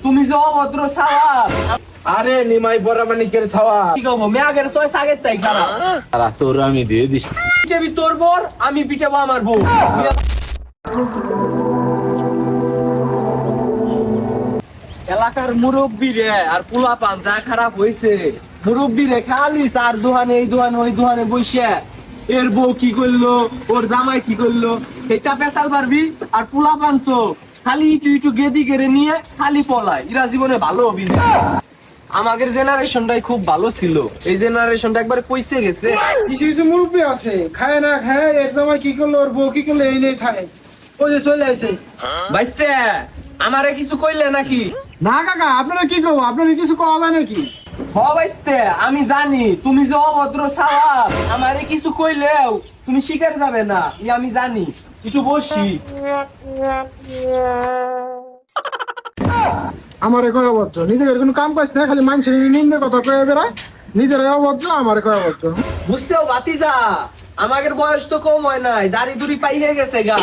তুমি যে অভদ্র সাওয়াব। আরে নিমাই বড় মানিকের ছাওয়া কি কব মেয়াগের চয়েস আগের তাই খারাপ। তারা তোর আমি দিয়ে দিস। পিটাবি তোর বর, আমি পিটাবো আমার বউ। এলাকার মুরব্বী রে আর পোলা পান যা খারাপ হয়েছে। মুরব্বী রে খালি চার দোহানে এই দোহানে ওই দোহানে বসে এর বউ কি করলো, ওর জামাই কি করলো, এটা পেশাল পারবি। আর পোলা পান তো খালি ইটু ইটু গেদি গেড়ে নিয়ে খালি পলায়। এরা জীবনে ভালো হবি না। আমাদের জেনারেশনটাই খুব ভালো ছিল, এই জেনারেশনটা একবার কইছে গেছে। কিছু কিছু মুরব্বী আছে খায় না খায় এর জামাই কি করলো ওর বউ কি করলো এই নিয়ে থাকে। ওই যে চলে আসে। বাইস্তে আমারে কিছু কইলে নাকি? না কাকা আপনারা কি করবো, আপনারা কিছু কওয়া যায় নাকি? হ বাইস্তে আমি জানি তুমি যে অভদ্র সাওয়াব। আমারে কিছু কইলেও তুমি শিকার যাবে না, আমি জানি। একটু বসি। আমারে কয় অভদ্র, নিজের কোনো কাম কাজ না খালি মানুষের নিন্দে কথা কয়ে বেড়ায়, নিজের অভদ্র আমারে কয় অভদ্র। বুঝতেও বাতিজা আমাদের বয়স তো কম হয় নাই, দাড়ি দুড়ি পাই হয়ে গেছে গা।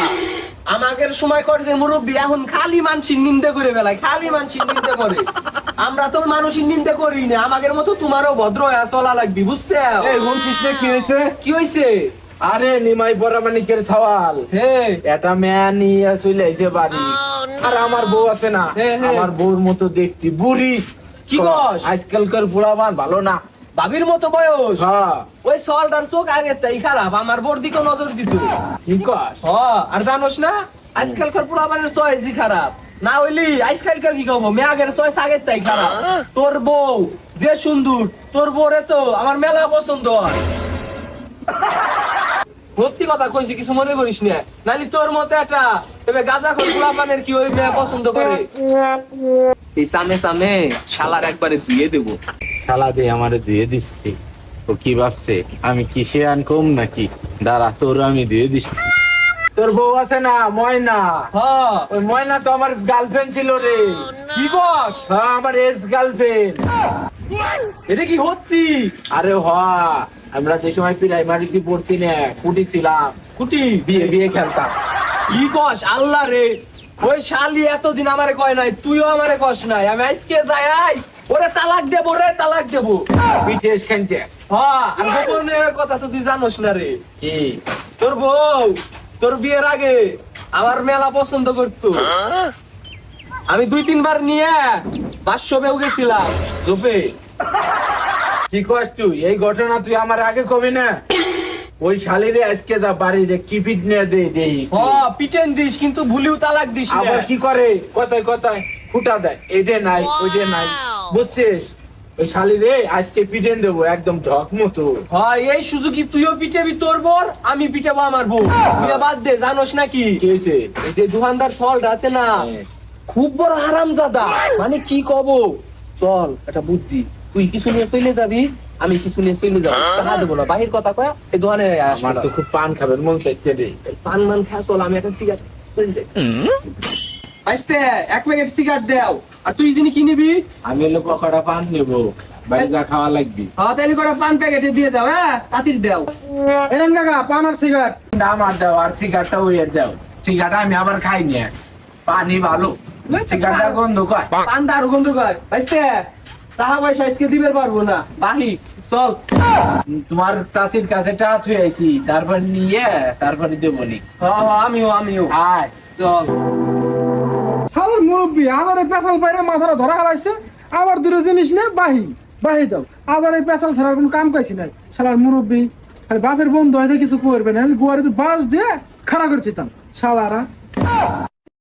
আমাদের সময় করে যে মুরব্বী এখন খালি মানসিক নিন্দে করে বেলায়, খালি মানসিক নিন্দে করে। আমরা তো মানুষের নিন্দে করি না, আমাদের মতো তোমারও ভদ্র হয়ে চলা লাগবি, বুঝতে? এই বলছিস না কি হয়েছে? কি হয়েছে? আরে নিমাই বড় মানিকের ছাওয়াল হে এটা মেয়া নিয়ে চলে আইছে বাড়ি। আর আমার বউ আছে না, হে, হে। আমার বউর মতো দেখতি বুড়ি। কি কস? আজকালকার বুড়াবান ভালো না। ভাবির মতো বয়স। হ্যাঁ ওই সলটার চোখ আগে তাই খারাপ, আমার বোর দিকে নজর দিত। কি কস? আর জানোস না আজকালকার পোলাপানের চয়েসই খারাপ। না হইলি আজকালকার কি কব মেয়াগের চয়েস আগের তাই খারাপ। তোর বউ যে সুন্দর, তোর বউরে তো আমার মেলা পছন্দ হয়। সত্যি কথা কইছি, কিছু মনে করিস না। নালি তোর মতো একটা এবার গাঁজাখোর পোলাপানের কি ওই মেয়ে পছন্দ করে? এই সামনে সামনে শালার একবারে ধুয়ে দেবো। শালা দিয়ে আমারে দিয়ে দিচ্ছি। ও কি ভাবছে আমি কিসে আনকম নাকি? দাঁড়া তোর আমি দিয়ে দিচ্ছি। তোর বউ আছে না ময়না, হ্যাঁ ওই ময়না তো আমার গার্লফ্রেন্ড ছিল রে। কি বস? হ্যাঁ আমার এক্স গার্লফ্রেন্ড। এটা কি হচ্ছি? আরে হ আমরা যে সময় প্রাইমারিতে পড়ছি না কুটি ছিলাম, কুটি বিয়ে বিয়ে খেলতাম। কি কস? আল্লাহ রে, ওই শালি এতদিন আমারে কয় নাই, তুইও আমারে কস নাই। আমি আজকে যাই ওরে তালাক দেবো রে, তালাক দেবো। বিটেশ খেলতে হ্যাঁ আর গোপনের কথা তো তুই জানোস না রে। কি তোর বউ তোর বিয়ের আগে আমার মেলা পছন্দ করতো। আমি 2-3 বার নিয়ে বাসবেও গেছিলাম জোপে। কি কস তুই? এই ঘটনা তুই আমার আগে কবি না? ওই শালিরে আজকে যা বাড়িতে কি পিট নিয়ে দে দেই। পিটেন দিস কিন্তু ভুলিও তালাক দিস না। আবার কি করে কথায় কথায় ফুটা দেয়, এটা নাই ওইটা নাই, বুঝছিস? ওই শালিরে আজকে পিটেন দেবো একদম ঢক মতো। হয় এই সুযোগই তুইও পিটাবি তোর বর, আমি পিটাবো আমার বউ। তুই বাদ দে, জানোস নাকি কি হয়েছে? এই যে দোকানদার ফলটা আছে না, খুব বড় হারামজাদা। মানে কি কব, চল একটা বুদ্ধি। তুই কিছু নিয়ে চলে যাবি, আমি কিছু নিয়ে চলে যাবো। টাকা দেবো না, বাহির কথা কয়া এই দোকানে আসবো আমার না। তো খুব পান খাবেন মন চাইছে রে। পান মান খা, চল আমি একটা সিগারেট চলে যাই। আসতে 1 প্যাকেট সিগারেট দাও। আর তুই যিনি কি নিবি? আমি হলো পকোড়া পান নেবো, বাড়ি যা খাওয়া লাগবি। হ্যাঁ তাহলে করে পান প্যাকেটে দিয়ে দাও। তাঁতির দাও। এরেন কাকা পান আর সিগারেট। আমার দাও আর সিগারেটটা ওই দাও। সিগারেট আমি আবার খাই না, পানি ভালো, সিগারেটটা গন্ধ কয়। পান দারু গন্ধ কয়। আসতে টাকা পয়সা আজকে দিবে পারবো না, বাহি চল। তোমার চাষির কাছে টাকা থুই আইছি, তারপর নিয়ে তারপরে দেবো নি। আমিও আমিও আয় চল। শালার মুরব্বী আমার এই পেশাল পাইরে মাথাটা ধরা হারাইছে, আবার দূরে জিনিস নে বাহি বাহি যাও। আবার এই পেশাল ছাড়ার কোনো কাম কাইছি নাই। শালার মুরব্বী খালি বাপের বন্ধু হয়তো কিছু করবে না, গোয়ারে তো বাস দিয়ে খাড়া করে চিতাম শালারা।